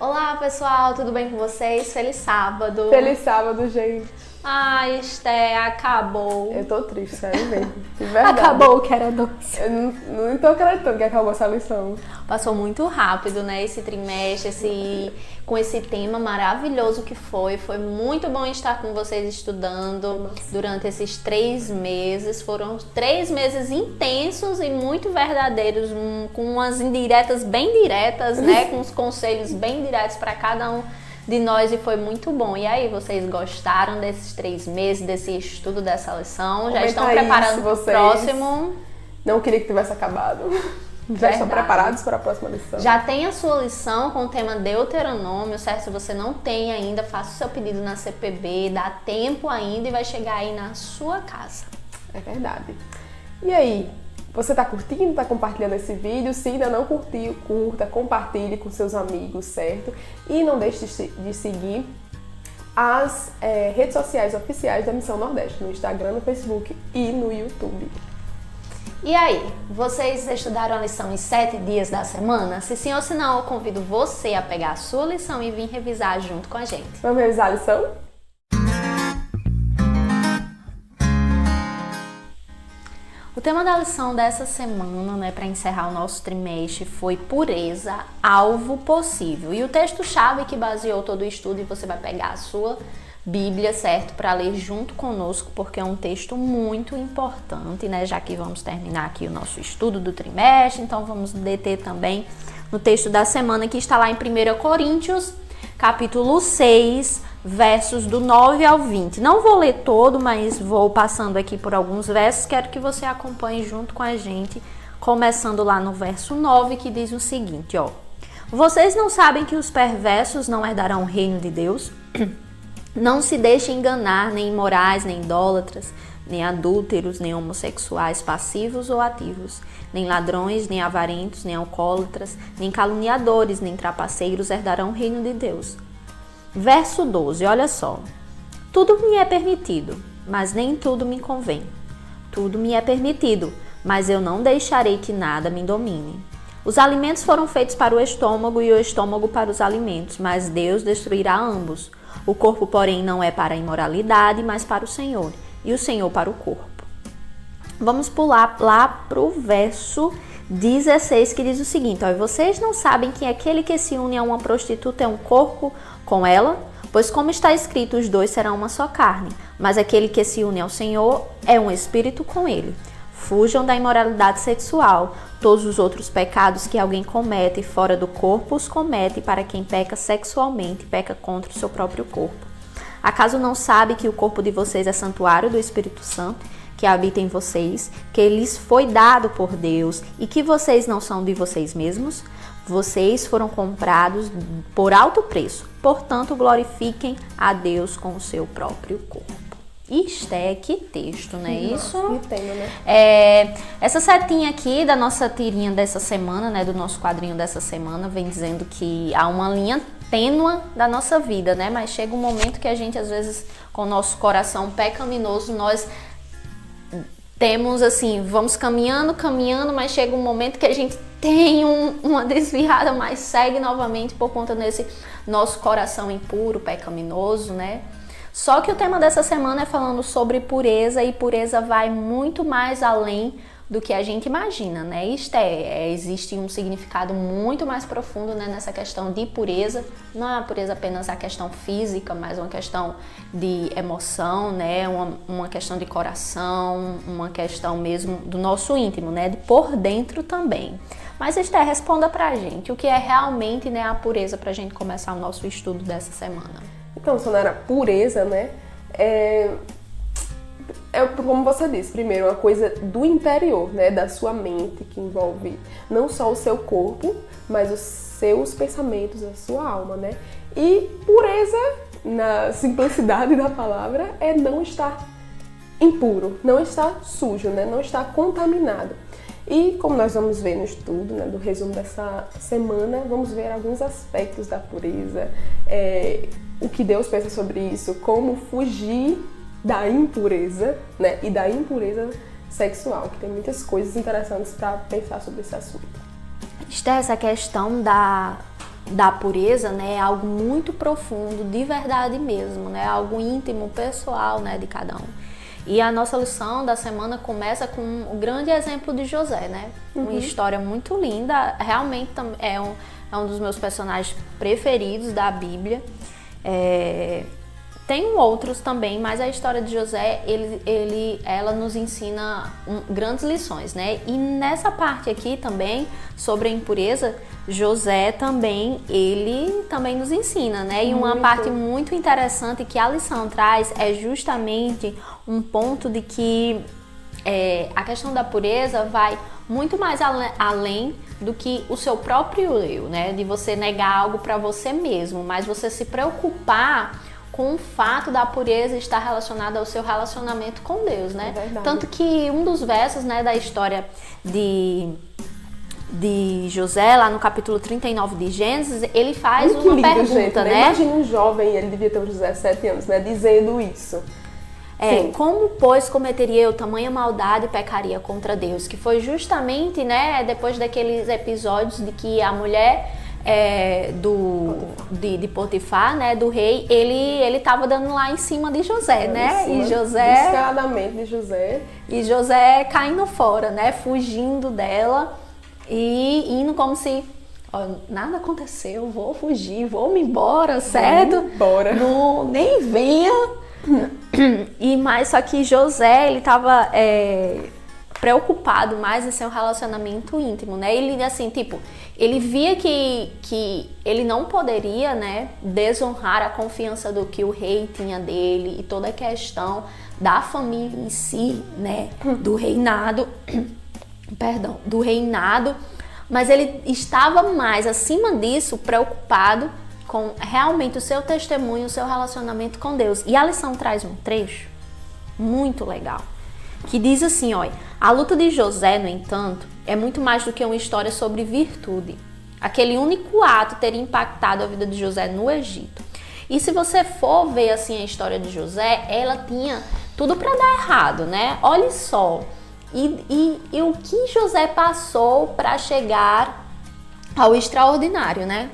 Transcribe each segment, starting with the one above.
Olá pessoal, tudo bem com vocês? Feliz sábado! Feliz sábado, gente! Ai, Esté, acabou! Eu tô triste, sério mesmo. De verdade. Acabou o que era doce. Eu não tô acreditando que acabou essa lição. Passou muito rápido, né? Esse trimestre, com esse tema maravilhoso que foi. Foi muito bom estar com vocês estudando durante esses 3 meses. Foram 3 meses intensos e muito verdadeiros, com umas indiretas bem diretas, né? Com os conselhos bem diretos para cada um de nós, e foi muito bom. E aí, vocês gostaram desses 3 meses, desse estudo, dessa lição? Já estão preparando para o próximo? Não queria que tivesse acabado. Já estão preparados para a próxima lição? Já tem a sua lição com o tema Deuteronômio, certo? Se você não tem ainda, faça o seu pedido na CPB, dá tempo ainda e vai chegar aí na sua casa. É verdade. E aí, você tá curtindo, tá compartilhando esse vídeo? Se ainda não curtiu, curta, compartilhe com seus amigos, certo? E não deixe de seguir as redes sociais oficiais da Missão Nordeste, no Instagram, no Facebook e no YouTube. E aí, vocês estudaram a lição em 7 dias da semana? Se sim ou se não, eu convido você a pegar a sua lição e vir revisar junto com a gente. Vamos revisar a lição? O tema da lição dessa semana, né, para encerrar o nosso trimestre, foi pureza, alvo possível. E o texto-chave que baseou todo o estudo, e você vai pegar a sua Bíblia, certo, para ler junto conosco, porque é um texto muito importante, né, já que vamos terminar aqui o nosso estudo do trimestre, então vamos deter também no texto da semana, que está lá em 1 Coríntios, capítulo 6, versos do 9 ao 20. Não vou ler todo, mas vou passando aqui por alguns versos. Quero que você acompanhe junto com a gente, começando lá no verso 9, que diz o seguinte, ó. Vocês não sabem que os perversos não herdarão o reino de Deus? Não se deixem enganar, nem imorais, nem idólatras, nem adúlteros, nem homossexuais passivos ou ativos, nem ladrões, nem avarentos, nem alcoólatras, nem caluniadores, nem trapaceiros herdarão o reino de Deus. Verso 12, olha só. Tudo me é permitido, mas nem tudo me convém. Tudo me é permitido, mas eu não deixarei que nada me domine. Os alimentos foram feitos para o estômago e o estômago para os alimentos, mas Deus destruirá ambos. O corpo, porém, não é para a imoralidade, mas para o Senhor, e o Senhor para o corpo. Vamos pular lá para o verso 16, que diz o seguinte, ó, vocês não sabem que aquele que se une a uma prostituta é um corpo com ela? Pois como está escrito, os dois serão uma só carne, mas aquele que se une ao Senhor é um espírito com ele. Fujam da imoralidade sexual. Todos os outros pecados que alguém comete fora do corpo os comete, para quem peca sexualmente, peca contra o seu próprio corpo. Acaso não sabe que o corpo de vocês é santuário do Espírito Santo, que habita em vocês, que lhes foi dado por Deus e que vocês não são de vocês mesmos? Vocês foram comprados por alto preço, portanto glorifiquem a Deus com o seu próprio corpo. Esté, que texto, não é isso? Entendo, né? Essa setinha aqui da nossa tirinha dessa semana, né, do nosso quadrinho dessa semana, vem dizendo que há uma linha tênua da nossa vida, né? Mas chega um momento que a gente, às vezes, com o nosso coração pecaminoso, nós temos assim, vamos caminhando, mas chega um momento que a gente tem uma desviada, mas segue novamente por conta desse nosso coração impuro, pecaminoso, né? Só que o tema dessa semana é falando sobre pureza, e pureza vai muito mais além do que a gente imagina, né? Existe um significado muito mais profundo, né, nessa questão de pureza. Não é a pureza apenas a questão física, mas uma questão de emoção, né? Uma questão de coração, uma questão mesmo do nosso íntimo, né? De por dentro também. Mas Esté, responda pra gente o que é realmente, né, a pureza, pra gente começar o nosso estudo dessa semana. Então, Sonara, pureza, né? É como você disse, primeiro, uma coisa do interior, né? Da sua mente, que envolve não só o seu corpo, mas os seus pensamentos, a sua alma, né? E pureza, na simplicidade da palavra, é não estar impuro, não estar sujo, né? Não estar contaminado. E como nós vamos ver no estudo, né, do resumo dessa semana, vamos ver alguns aspectos da pureza, o que Deus pensa sobre isso, como fugir da impureza, né, e da impureza sexual, que tem muitas coisas interessantes para pensar sobre esse assunto. Essa questão da da pureza, né, é algo muito profundo, de verdade mesmo, né, algo íntimo, pessoal, né, de cada um. E a nossa lição da semana começa com um grande exemplo de José, né? Uma história muito linda, realmente é um dos meus personagens preferidos da Bíblia. Tem outros também, mas a história de José, ela nos ensina grandes lições, né? E nessa parte aqui também, sobre a impureza, José também, ele também nos ensina, né? E uma parte muito interessante que a lição traz é justamente um ponto de que a questão da pureza vai muito mais além do que o seu próprio eu, né? De você negar algo para você mesmo, mas você se preocupar com o fato da pureza estar relacionada ao seu relacionamento com Deus, né? Tanto que um dos versos, né, da história de José, lá no capítulo 39 de Gênesis, ele faz muito uma lindo, pergunta, gente, né? Imagina um jovem, ele devia ter uns 17 anos, né, dizendo isso. Como, pois, cometeria eu tamanha maldade e pecaria contra Deus? Que foi justamente, né, depois daqueles episódios de que a mulher de Potifar, né, do rei, ele tava dando lá em cima de José, né? E José descaradamente de José. E José caindo fora, né, fugindo dela e indo como se nada aconteceu, vou fugir, vou me embora, certo? Embora. Não, nem venha. Só que José, ele tava preocupado mais em seu relacionamento íntimo, né? Ele, assim, tipo, ele via que ele não poderia, né, desonrar a confiança do que o rei tinha dele e toda a questão da família em si, né, do reinado, mas ele estava mais, acima disso, preocupado com realmente o seu testemunho, o seu relacionamento com Deus. E a lição traz um trecho muito legal, que diz assim, a luta de José, no entanto, é muito mais do que uma história sobre virtude. Aquele único ato teria impactado a vida de José no Egito. E se você for ver assim a história de José, ela tinha tudo para dar errado, né? Olha só, e o que José passou para chegar ao extraordinário, né?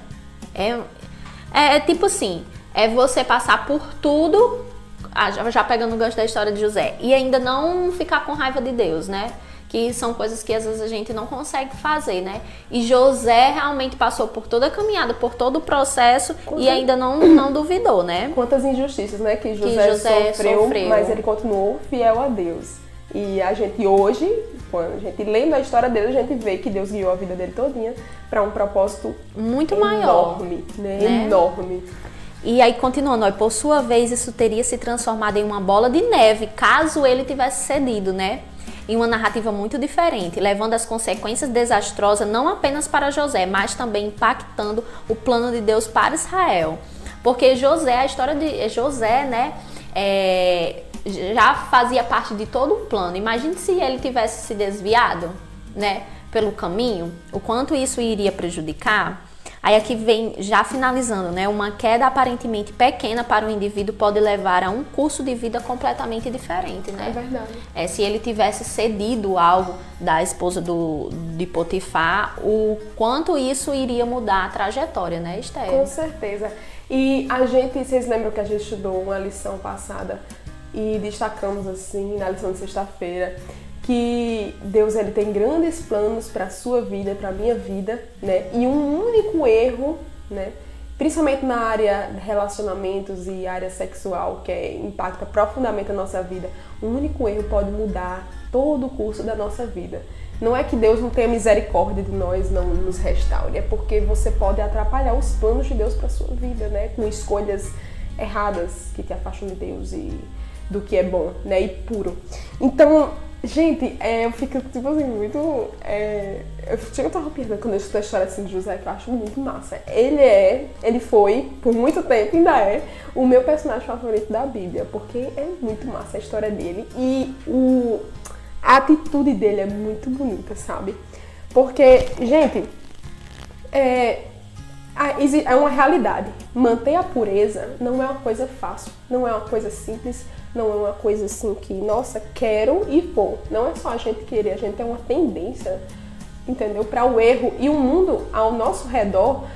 Tipo assim, é você passar por tudo, já pegando o gancho da história de José, e ainda não ficar com raiva de Deus, né? Que são coisas que às vezes a gente não consegue fazer, né? E José realmente passou por toda a caminhada, por todo o processo e ainda não duvidou, né? Quantas injustiças, né? Que José sofreu, mas ele continuou fiel a Deus. E a gente hoje, quando a gente lendo a história dele, a gente vê que Deus guiou a vida dele todinha para um propósito muito maior, né? Enorme. E aí, continuando, por sua vez, isso teria se transformado em uma bola de neve, caso ele tivesse cedido, né? Em uma narrativa muito diferente, levando as consequências desastrosas não apenas para José, mas também impactando o plano de Deus para Israel. Porque a história de José, né, já fazia parte de todo o plano. Imagine se ele tivesse se desviado, né, pelo caminho, o quanto isso iria prejudicar. Aí aqui vem, já finalizando, né? Uma queda aparentemente pequena para um indivíduo pode levar a um curso de vida completamente diferente, né? É verdade. Se ele tivesse cedido algo da esposa de Potifar, o quanto isso iria mudar a trajetória, né, Esther? Com certeza. E vocês lembram que a gente estudou uma lição passada e destacamos assim, na lição de sexta-feira, que Deus ele tem grandes planos para a sua vida, para a minha vida, né? E um único erro, né? Principalmente na área de relacionamentos e área sexual, que impacta profundamente a nossa vida, um único erro pode mudar todo o curso da nossa vida. Não é que Deus não tenha misericórdia de nós, não nos restaure, é porque você pode atrapalhar os planos de Deus para a sua vida, né? Com escolhas erradas que te afastam de Deus e do que é bom, né? E puro. Então, gente, eu fico, tipo assim, muito... eu chego a estar arrepiada quando eu escuto a história assim de José, que eu acho muito massa. Ele foi, por muito tempo, ainda é, o meu personagem favorito da Bíblia, porque é muito massa a história dele e a atitude dele é muito bonita, sabe? Porque, gente, é uma realidade. Manter a pureza não é uma coisa fácil, não é uma coisa simples, não é uma coisa assim que, nossa, quero e vou. Não é só a gente querer, a gente tem uma tendência, entendeu? Para o erro. E o mundo ao nosso redor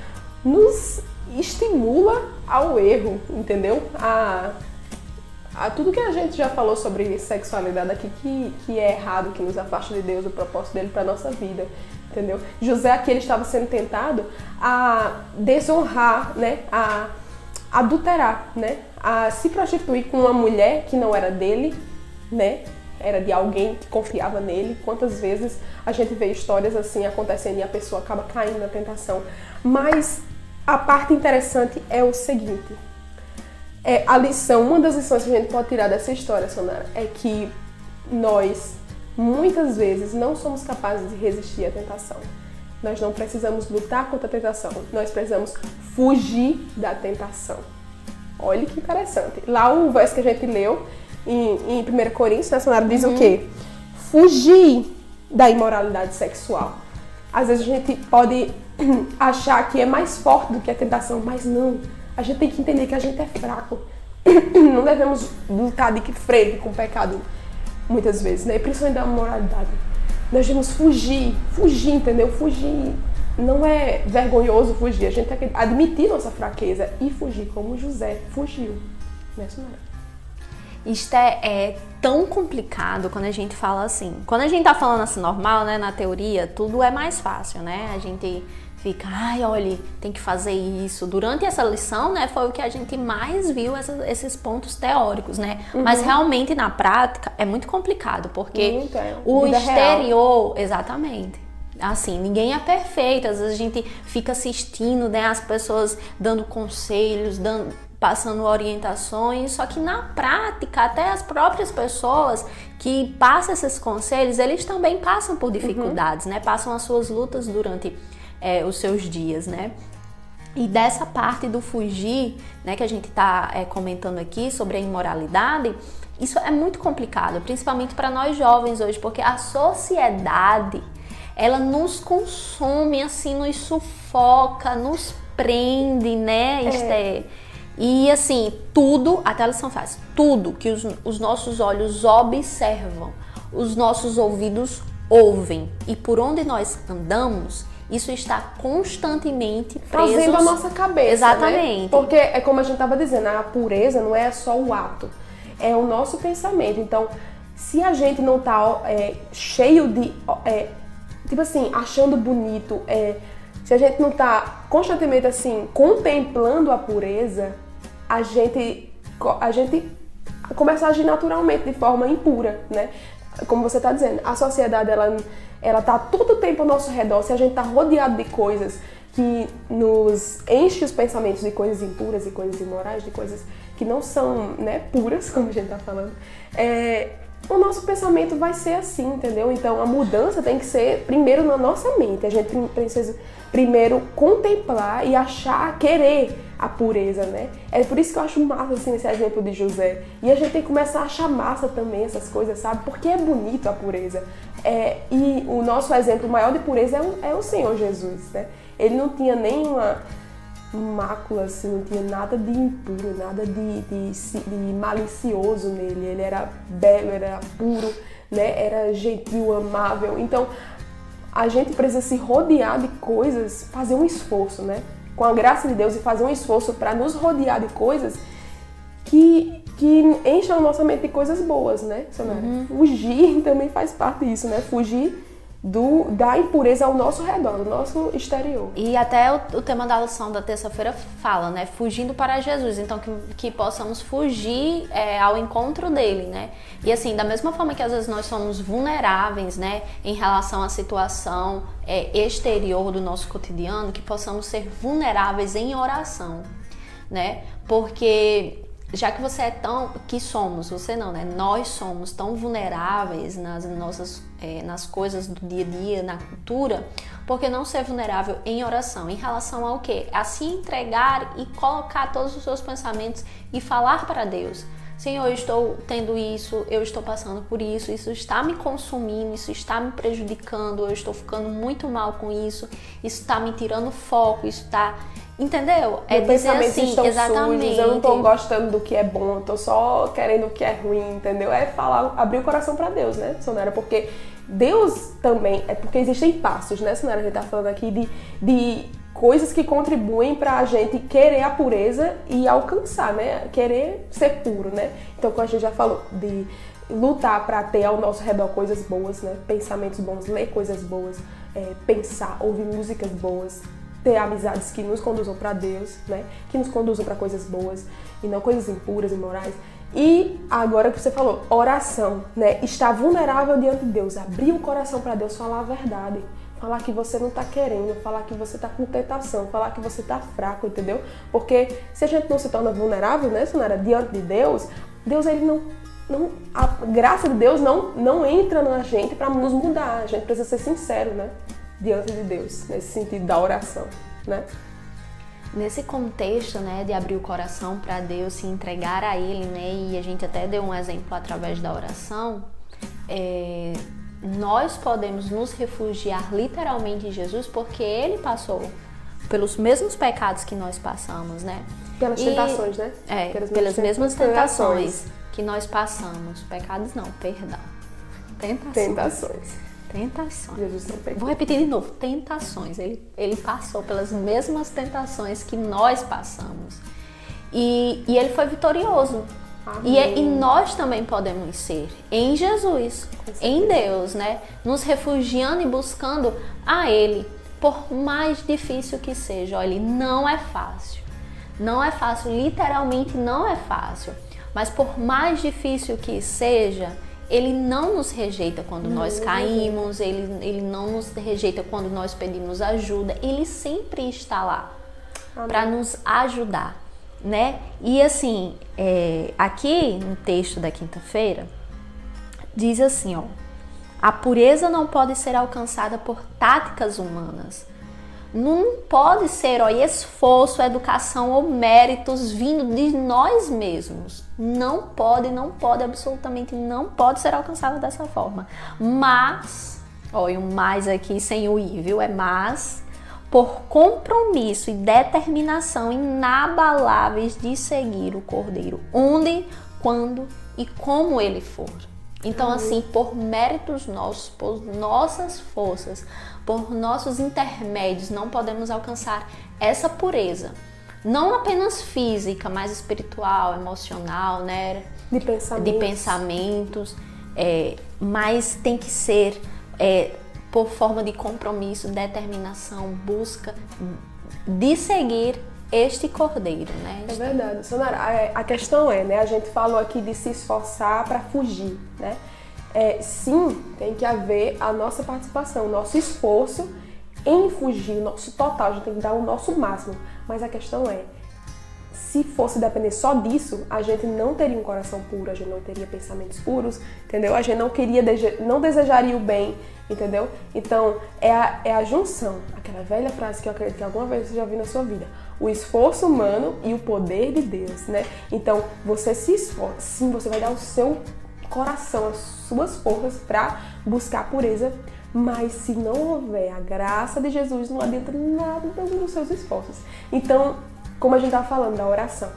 nos estimula ao erro, entendeu? A tudo que a gente já falou sobre sexualidade aqui, que é errado, que nos afasta de Deus, o propósito dele para nossa vida, entendeu? José aqui, ele estava sendo tentado a desonrar, né? A adulterar, né? A se prostituir com uma mulher que não era dele, né? Era de alguém que confiava nele. Quantas vezes a gente vê histórias assim acontecendo e a pessoa acaba caindo na tentação. Mas a parte interessante é o seguinte. Uma das lições que a gente pode tirar dessa história, Sonara, é que nós, muitas vezes, não somos capazes de resistir à tentação. Nós não precisamos lutar contra a tentação. Nós precisamos fugir da tentação. Olha que interessante. Lá o verso que a gente leu em 1 Coríntios, né, Sonara, diz o quê? Fugir da imoralidade sexual. Às vezes a gente pode achar que é mais forte do que a tentação, mas não. A gente tem que entender que a gente é fraco. Não devemos lutar de frente com o pecado muitas vezes, né? Principalmente da moralidade. Nós devemos fugir, entendeu? Fugir. Não é vergonhoso fugir. A gente tem que admitir nossa fraqueza e fugir, como José fugiu. Né, Sonara? Isto é tão complicado quando a gente fala assim. Quando a gente tá falando assim normal, né, na teoria, tudo é mais fácil, né? A gente fica, olha, tem que fazer isso. Durante essa lição, né, foi o que a gente mais viu, esses pontos teóricos, né? Mas realmente na prática é muito complicado, porque o exterior, exatamente. Assim, ninguém é perfeito. Às vezes a gente fica assistindo, né, as pessoas dando conselhos, passando orientações, só que na prática, até as próprias pessoas que passam esses conselhos, eles também passam por dificuldades, né? Passam as suas lutas durante os seus dias, né? E dessa parte do fugir, né, que a gente está comentando aqui sobre a imoralidade, isso é muito complicado, principalmente para nós jovens hoje, porque a sociedade, ela nos consome, assim, nos sufoca, nos prende, né? E assim, tudo, até a lição faz, tudo que os nossos olhos observam, os nossos ouvidos ouvem e por onde nós andamos, isso está constantemente preso. Fazendo a nossa cabeça, exatamente. Né? Porque é como a gente estava dizendo, a pureza não é só o ato, é o nosso pensamento. Então, se a gente não tá cheio de, tipo assim, achando bonito, se a gente não tá constantemente assim, contemplando a pureza, a gente começa a agir naturalmente, de forma impura, né? Como você está dizendo, a sociedade, ela tá todo o tempo ao nosso redor. Se a gente tá rodeado de coisas que nos enche os pensamentos de coisas impuras e coisas imorais, de coisas que não são, né, puras, como a gente tá falando, o nosso pensamento vai ser assim, entendeu? Então a mudança tem que ser primeiro na nossa mente. A gente precisa primeiro contemplar e querer a pureza, né? É por isso que eu acho massa, assim, esse exemplo de José. E a gente tem que começar a achar massa também essas coisas, sabe? Porque é bonito a pureza. E o nosso exemplo maior de pureza é o Senhor Jesus, né? Ele não tinha nenhuma mácula, assim, não tinha nada de impuro, nada de malicioso nele. Ele era belo, era puro, né? Era gentil, amável. Então, a gente precisa se rodear de coisas, fazer um esforço, né? Com a graça de Deus, e fazer um esforço para nos rodear de coisas que enchem a nossa mente de coisas boas, né, Sonara? Fugir também faz parte disso, né? Fugir da impureza ao nosso redor, ao nosso exterior. E até o tema da lição da terça-feira fala, né? Fugindo para Jesus. Então, que possamos fugir ao encontro dele, né? E assim, da mesma forma que às vezes nós somos vulneráveis, né? Em relação à situação exterior do nosso cotidiano, que possamos ser vulneráveis em oração, né? Porque já que você você não, né? Nós somos tão vulneráveis nas coisas do dia a dia, na cultura, por que não ser vulnerável em oração? Em relação ao quê? A se entregar e colocar todos os seus pensamentos e falar para Deus. Senhor, eu estou tendo isso, eu estou passando por isso está me consumindo, isso está me prejudicando, eu estou ficando muito mal com isso está me tirando foco, isso está... Entendeu? Meus pensamentos assim, estão exatamente. Sujos, eu não tô gostando do que é bom, eu tô só querendo o que é ruim, entendeu? Abrir o coração pra Deus, né, Sonara? Porque Deus também, porque existem passos, né, Sonara? A gente tá falando aqui de coisas que contribuem pra gente querer a pureza e alcançar, né? Querer ser puro, né? Então, como a gente já falou, de lutar para ter ao nosso redor coisas boas, né? Pensamentos bons, ler coisas boas, pensar, ouvir músicas boas, ter amizades que nos conduzam para Deus, né? Que nos conduzam para coisas boas e não coisas impuras, imorais. E agora que você falou, oração, né? Estar vulnerável diante de Deus, abrir o coração para Deus, falar a verdade. Falar que você não tá querendo, falar que você tá com tentação, falar que você tá fraco, entendeu? Porque se a gente não se torna vulnerável, né, Sonara, diante de Deus, Deus, ele não a graça de Deus não entra na gente para nos mudar. A gente precisa ser sincero, né, diante de Deus, nesse sentido da oração, né? Nesse contexto, né, de abrir o coração para Deus, se entregar a Ele, né, e a gente até deu um exemplo através da oração, nós podemos nos refugiar literalmente em Jesus porque Ele passou pelos mesmos pecados que nós passamos, né? Pelas tentações, né? Pelas mesmas tentações que nós passamos. Pecados não, perdão. Tentações. Jesus não pecou. Vou repetir de novo, tentações. Ele passou pelas mesmas tentações que nós passamos. E ele foi vitorioso. E nós também podemos ser em Jesus, em Deus, né? Nos refugiando e buscando a Ele, por mais difícil que seja. Olha, não é fácil. Não é fácil, literalmente não é fácil. Mas por mais difícil que seja, Ele não nos rejeita quando nós caímos, Ele não nos rejeita quando nós pedimos ajuda. Ele sempre está lá para nos ajudar, né? E assim, aqui no texto da quinta-feira, diz assim, ó: a pureza não pode ser alcançada por táticas humanas. Não pode ser, esforço, educação ou méritos vindo de nós mesmos. Não pode, absolutamente não pode ser alcançada dessa forma. Mas, e o mais aqui sem o i, viu? Mas, por compromisso e determinação inabaláveis de seguir o Cordeiro, onde, quando e como ele for. Então, assim, por méritos nossos, por nossas forças, por nossos intermédios, não podemos alcançar essa pureza. Não apenas física, mas espiritual, emocional, né? De pensamentos. Mas tem que ser por forma de compromisso, determinação, busca de seguir este Cordeiro, né? É verdade. Sonara, a questão né? A gente falou aqui de se esforçar para fugir, né? Sim, tem que haver a nossa participação, o nosso esforço em fugir, o nosso total, a gente tem que dar o nosso máximo. Mas a questão se fosse depender só disso, a gente não teria um coração puro, a gente não teria pensamentos puros, entendeu? A gente não desejaria o bem, entendeu? Então, é a junção, aquela velha frase que eu acredito que alguma vez você já viu na sua vida: o esforço humano e o poder de Deus, né? Então, você se esforça, sim, você vai dar o seu coração, as suas forças para buscar a pureza, mas se não houver a graça de Jesus, não adianta nada dos seus esforços. Então, como a gente estava falando da oração,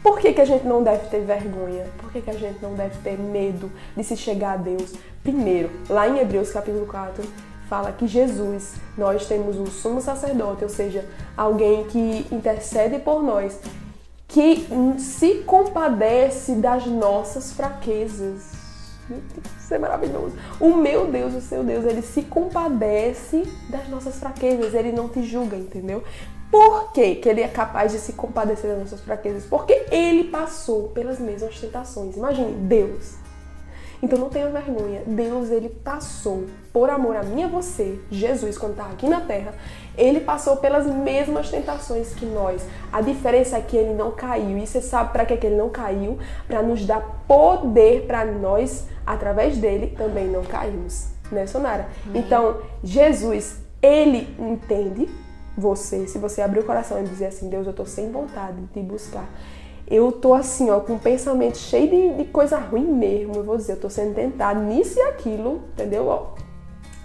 por que a gente não deve ter vergonha? Por que a gente não deve ter medo de se chegar a Deus? Primeiro, lá em Hebreus capítulo 4, fala que Jesus, nós temos um sumo sacerdote, ou seja, alguém que intercede por nós, que se compadece das nossas fraquezas. Isso é maravilhoso. O meu Deus, o seu Deus, ele se compadece das nossas fraquezas, ele não te julga, entendeu? Por que ele é capaz de se compadecer das nossas fraquezas? Porque ele passou pelas mesmas tentações. Imagine, Deus. Então não tenha vergonha. Deus, ele passou por amor a mim e a você. Jesus, quando estava aqui na Terra, ele passou pelas mesmas tentações que nós. A diferença é que ele não caiu. E você sabe para que ele não caiu? Para nos dar poder para nós, através dele, também não caímos. Né, Sonara? Então, Jesus, ele entende você. Se você abrir o coração e dizer assim: Deus, eu tô sem vontade de te buscar. Eu tô assim, com um pensamento cheio de coisa ruim mesmo. Eu vou dizer, eu tô sendo tentado nisso e aquilo, entendeu?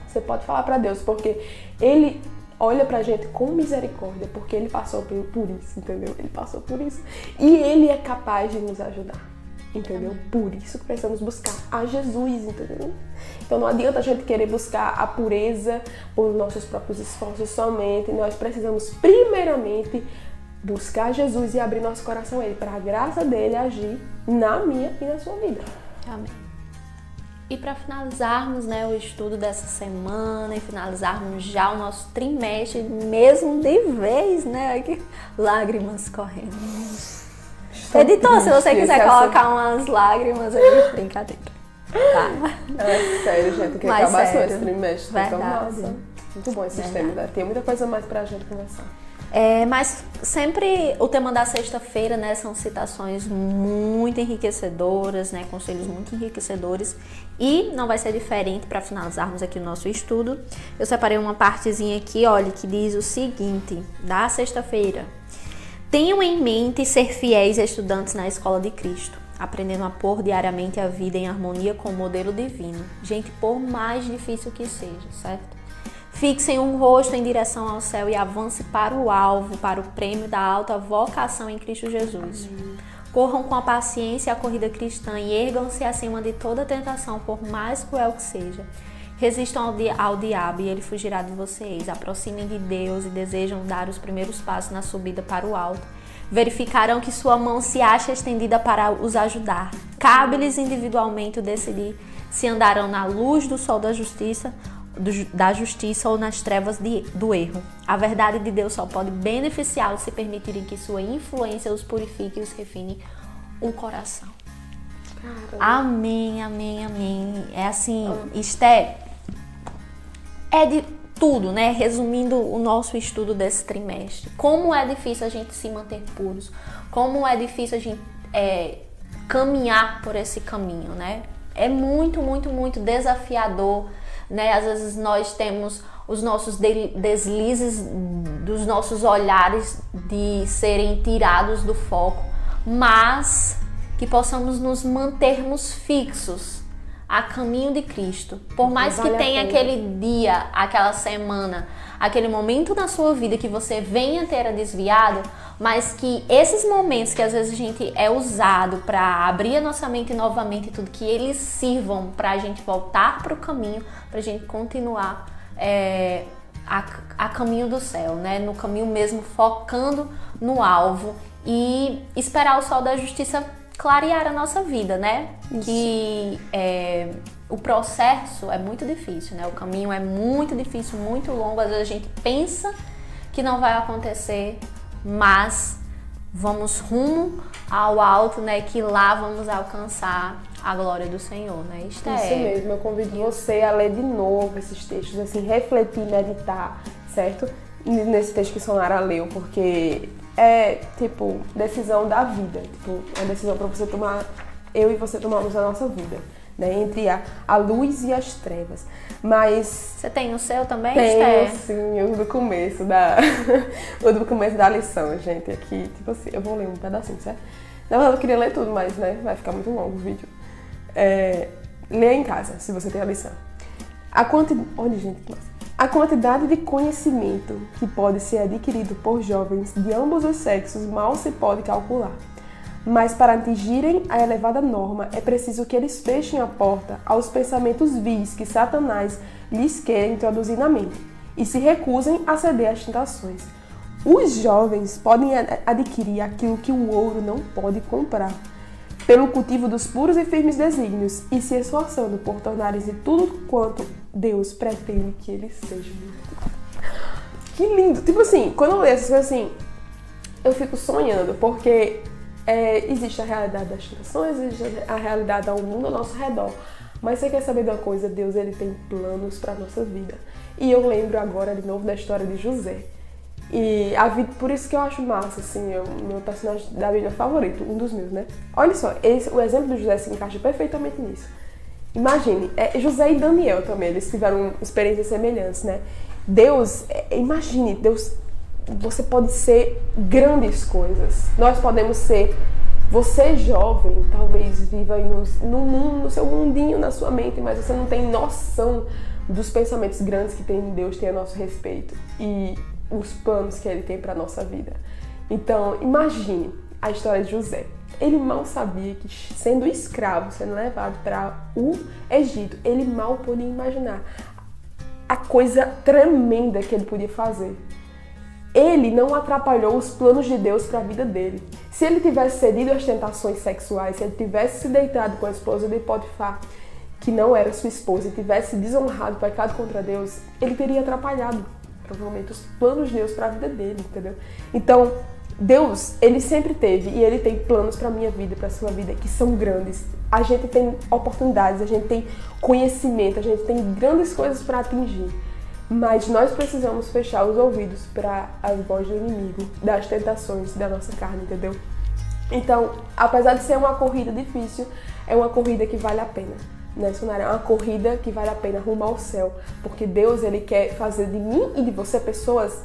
Você pode falar para Deus, porque ele olha pra gente com misericórdia, porque ele passou por isso, entendeu? Ele passou por isso. E ele é capaz de nos ajudar. entendeu? Por isso que precisamos buscar a Jesus, entendeu? Então não adianta a gente querer buscar a pureza por nossos próprios esforços somente. Nós precisamos primeiramente buscar Jesus e abrir nosso coração a Ele, para a graça dele agir na minha e na sua vida. Amém. E para finalizarmos, né, o estudo dessa semana e finalizarmos já o nosso trimestre, mesmo de vez, né, aqui, lágrimas correndo. Editor, se você quiser colocar umas lágrimas aí, brincadeira. Tá. É sério, gente, que Mas acabar sério. esse trimestre. Verdade. Então, massa. Muito bom esse tema, né? Tem muita coisa mais pra gente conversar. Mas sempre o tema da sexta-feira, né, são citações muito enriquecedoras, né, conselhos muito enriquecedores, e não vai ser diferente para finalizarmos aqui o nosso estudo. Eu separei uma partezinha aqui, olha, que diz o seguinte, da sexta-feira: tenham em mente ser fiéis estudantes na escola de Cristo, aprendendo a pôr diariamente a vida em harmonia com o modelo divino. Gente, por mais difícil que seja, certo? Fixem um rosto em direção ao céu e avance para o alvo, para o prêmio da alta vocação em Cristo Jesus. Amém. Corram com a paciência a corrida cristã e ergam-se acima de toda tentação, por mais cruel que seja. Resistam ao diabo e ele fugirá de vocês. Aproximem de Deus e desejam dar os primeiros passos na subida para o alto. Verificarão que sua mão se acha estendida para os ajudar. Cabe-lhes individualmente o decidir se andarão na luz do sol da justiça ou nas trevas do erro. A verdade de Deus só pode beneficiá-los se permitirem que sua influência os purifique e os refine o coração. Caramba. Amém, amém, amém. É assim, Esté, é de tudo, né? Resumindo o nosso estudo desse trimestre. Como é difícil a gente se manter puros. Como é difícil a gente caminhar por esse caminho, né? É muito, muito, muito desafiador, né? Às vezes nós temos os nossos deslizes dos nossos olhares de serem tirados do foco, mas que possamos nos mantermos fixos a caminho de Cristo. Por mais que tenha aquele dia, aquela semana, aquele momento na sua vida que você venha ter desviado, mas que esses momentos que às vezes a gente é usado para abrir a nossa mente novamente e tudo, que eles sirvam para a gente voltar para o caminho, para a gente continuar a caminho do céu, né? No caminho mesmo, focando no alvo e esperar o sol da justiça clarear a nossa vida, né? Isso. Que o processo é muito difícil, né? O caminho é muito difícil, muito longo. Às vezes a gente pensa que não vai acontecer, mas vamos rumo ao alto, né? Que lá vamos alcançar a glória do Senhor, né? Isso mesmo, eu convido você a ler de novo esses textos, assim, refletir, meditar, certo? Nesse texto que Sonara leu, porque é, tipo, decisão da vida, tipo, é decisão para você tomar, eu e você tomarmos a nossa vida, né? Entre a luz e as trevas. Mas... Você tem o seu também, Tenho, sim, o do começo da lição, gente, aqui, tipo assim, eu vou ler um pedacinho, certo? Na verdade, eu queria ler tudo, mas, né, vai ficar muito longo o vídeo. Leia em casa, se você tem a lição. Olha, gente, que massa. A quantidade de conhecimento que pode ser adquirido por jovens de ambos os sexos mal se pode calcular. Mas para atingirem a elevada norma, é preciso que eles fechem a porta aos pensamentos vis que Satanás lhes quer introduzir na mente e se recusem a ceder às tentações. Os jovens podem adquirir aquilo que o ouro não pode comprar, pelo cultivo dos puros e firmes desígnios e se esforçando por tornarem-se tudo quanto Deus pretende que eles sejam. Que lindo! Tipo assim, quando eu leio essas coisas assim, eu fico sonhando, porque existe a realidade das tentações, existe a realidade ao mundo ao nosso redor. Mas você quer saber de uma coisa? Deus, ele tem planos para a nossa vida. E eu lembro agora de novo da história de José. E a vida, por isso que eu acho massa, assim, é o meu personagem da Bíblia favorito, um dos meus, né? Olha só, o exemplo do José se encaixa perfeitamente nisso. Imagine, José e Daniel também, eles tiveram experiências semelhantes, né? Deus, imagine, Deus, você pode ser grandes coisas. Nós podemos ser, você jovem, talvez viva aí no seu mundinho, na sua mente, mas você não tem noção dos pensamentos grandes que Deus tem a nosso respeito e os planos que ele tem para nossa vida. Então, imagine a história de José. Ele mal sabia que, sendo escravo, sendo levado para o Egito, ele mal podia imaginar a coisa tremenda que ele podia fazer. Ele não atrapalhou os planos de Deus para a vida dele. Se ele tivesse cedido às tentações sexuais, se ele tivesse se deitado com a esposa de Potifar, que não era sua esposa, e tivesse desonrado, pecado contra Deus, ele teria atrapalhado, provavelmente, os planos de Deus para a vida dele, entendeu? Então, Deus, ele sempre teve e ele tem planos para a minha vida, para a sua vida, que são grandes. A gente tem oportunidades, a gente tem conhecimento, a gente tem grandes coisas para atingir. Mas nós precisamos fechar os ouvidos para as vozes do inimigo, das tentações da nossa carne, entendeu? Então, apesar de ser uma corrida difícil, é uma corrida que vale a pena. Né, Sonara? É uma corrida que vale a pena rumo ao céu. Porque Deus, ele quer fazer de mim e de você pessoas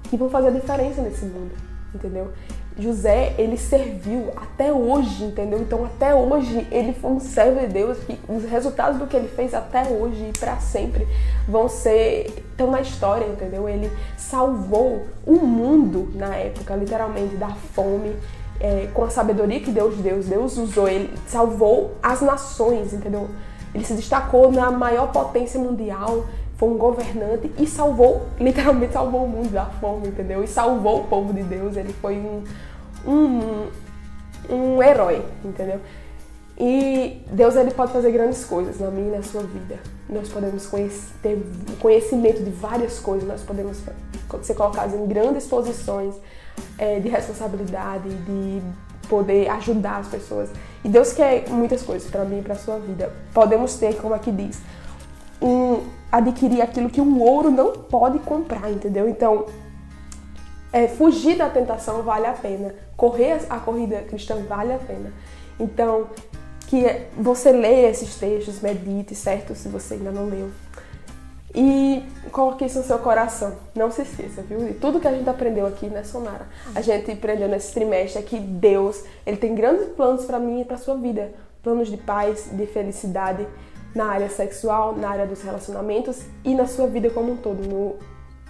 que vão fazer a diferença nesse mundo, entendeu? José, ele serviu até hoje, entendeu? Então, até hoje, ele foi um servo de Deus, que os resultados do que ele fez até hoje e para sempre estão na história, entendeu? Ele salvou o mundo na época, literalmente, da fome, com a sabedoria que Deus usou, ele salvou as nações, entendeu? Ele se destacou na maior potência mundial, foi um governante e literalmente salvou o mundo da fome, entendeu? E salvou o povo de Deus, ele foi um herói, entendeu? E Deus, ele pode fazer grandes coisas na minha e na sua vida. Nós podemos ter conhecimento de várias coisas, nós podemos ser colocados em grandes posições de responsabilidade, de poder ajudar as pessoas. E Deus quer muitas coisas para mim e para a sua vida. Podemos ter, como aqui diz, adquirir aquilo que o ouro não pode comprar, entendeu? Então, fugir da tentação vale a pena. Correr a corrida cristã vale a pena. Então, que você leia esses textos, medite, certo? Se você ainda não leu. E coloque isso no seu coração. Não se esqueça, viu? De tudo que a gente aprendeu aqui, né, Sonara? A gente aprendeu nesse trimestre que Deus, ele tem grandes planos para mim e para sua vida. Planos de paz, de felicidade, na área sexual, na área dos relacionamentos e na sua vida como um todo,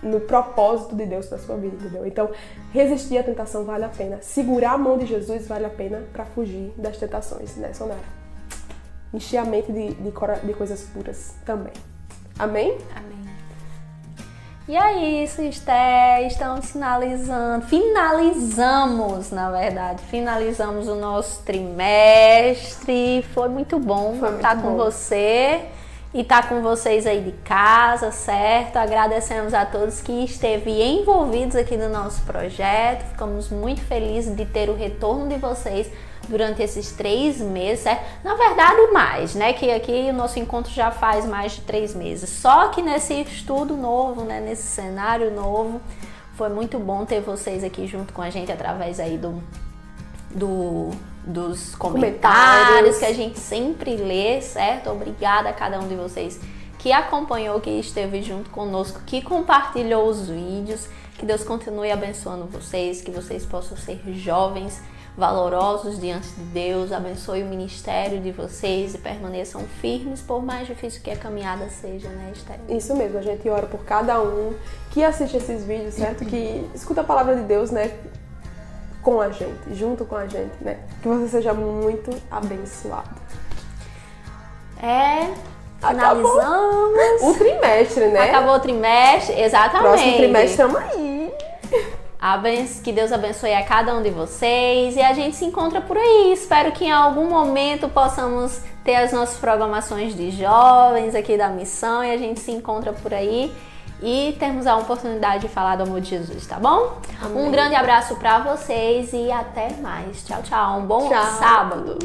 no propósito de Deus para sua vida, entendeu? Então, resistir à tentação vale a pena. Segurar a mão de Jesus vale a pena para fugir das tentações, né, Sonara? Encher a mente de coisas puras também. Amém? Amém. E é isso, Esther. Estamos finalizamos o nosso trimestre. Foi muito bom estar com você e estar com vocês aí de casa, certo? Agradecemos a todos que esteve envolvidos aqui no nosso projeto. Ficamos muito felizes de ter o retorno de vocês durante esses 3 meses, certo? Na verdade, mais, né? Que aqui o nosso encontro já faz mais de 3 meses. Só que nesse estudo novo, né? Nesse cenário novo, foi muito bom ter vocês aqui junto com a gente através aí dos comentários que a gente sempre lê, certo? Obrigada a cada um de vocês que acompanhou, que esteve junto conosco, que compartilhou os vídeos. Que Deus continue abençoando vocês, que vocês possam ser jovens valorosos diante de Deus, abençoe o ministério de vocês e permaneçam firmes, por mais difícil que a caminhada seja, né, Esther? Isso mesmo, a gente ora por cada um que assiste esses vídeos, certo? Que escuta a palavra de Deus, né, com a gente, junto com a gente, né? Que você seja muito abençoado. Finalizamos. O trimestre, né? Acabou o trimestre, exatamente. Próximo trimestre, estamos aí. Que Deus abençoe a cada um de vocês e a gente se encontra por aí. Espero que em algum momento possamos ter as nossas programações de jovens aqui da missão e a gente se encontra por aí e termos a oportunidade de falar do amor de Jesus, tá bom? Amém. Um grande abraço para vocês e até mais. Tchau, tchau. Um bom sábado.